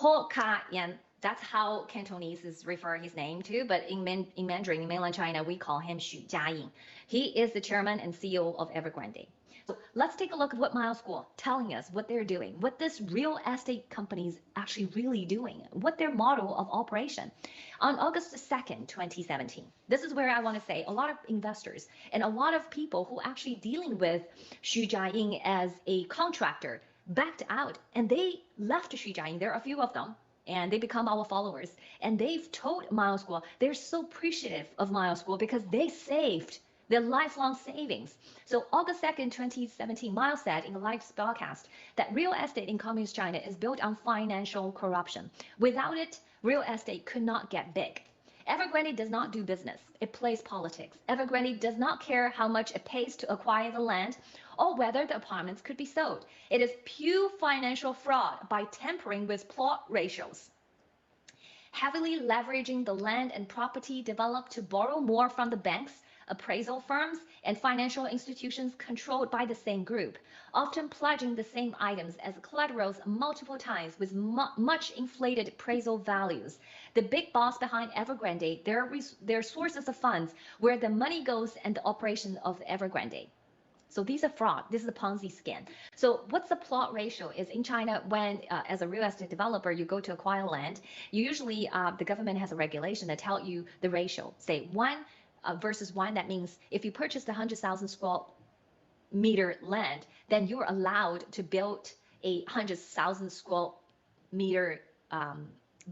Ho Ka Yan. That's how Cantonese refer his name to, but in Mandarin, in mainland China, we call him Xu Jiaying. He is the chairman and CEO of Evergrande. So let's take a look at what Miles Guo telling us what they're doing, what this real estate company is actually really doing, what their model of operation. On August 2nd, 2017, this is where I want to say a lot of investors and a lot of people who actually dealing with Xu Jiaying as a contractor backed out, and they left Xu Jiaying. There are a few of them, and they become our followers. And they've told Miles Guo they're so appreciative of Miles Guo because they saved their lifelong savings. So August 2nd, 2017, Miles said in a live broadcast that real estate in Communist China is built on financial corruption. Without it, real estate could not get big. Evergrande does not do business. It plays politics. Evergrande does not care how much it pays to acquire the land or whether the apartments could be sold. It is pure financial fraud by tampering with plot ratios, heavily leveraging the land and property developed to borrow more from the banks, appraisal firms, and financial institutions controlled by the same group, often pledging the same items as collaterals multiple times with much inflated appraisal values. The big boss behind Evergrande, their sources of funds, where the money goes and the operation of Evergrande. So these are fraud. This is a Ponzi scheme. So what's the plot ratio is in China when, as a real estate developer, you go to acquire land, you usually, the government has a regulation that tell you the ratio. Say 1 versus 1, that means if you purchased 100,000 square meter land, then you're allowed to build 100,000 square meter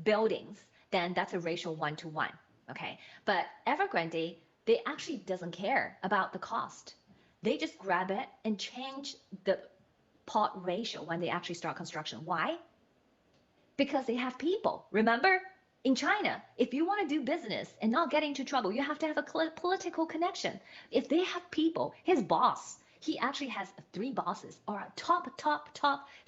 buildings. Then that's a ratio 1 to 1. Okay, but Evergrande, they actually doesn't care about the cost. They just grab it and change the plot ratio when they actually start construction. Why? Because they have people. Remember, in China, if you want to do business and not get into trouble, you have to have a political connection. If they have people, his boss, he actually has 3 bosses, or top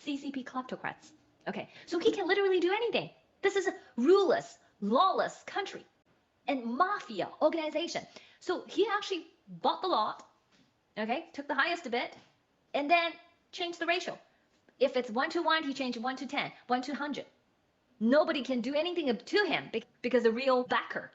CCP kleptocrats. Okay, so he can literally do anything. This is a ruleless, lawless country and mafia organization. So he actually bought the lot, okay, took the highest bid, and then changed the ratio. If it's 1 to 1, he changed 1 to 10, 1 to 100. Nobody can do anything to him because the real backer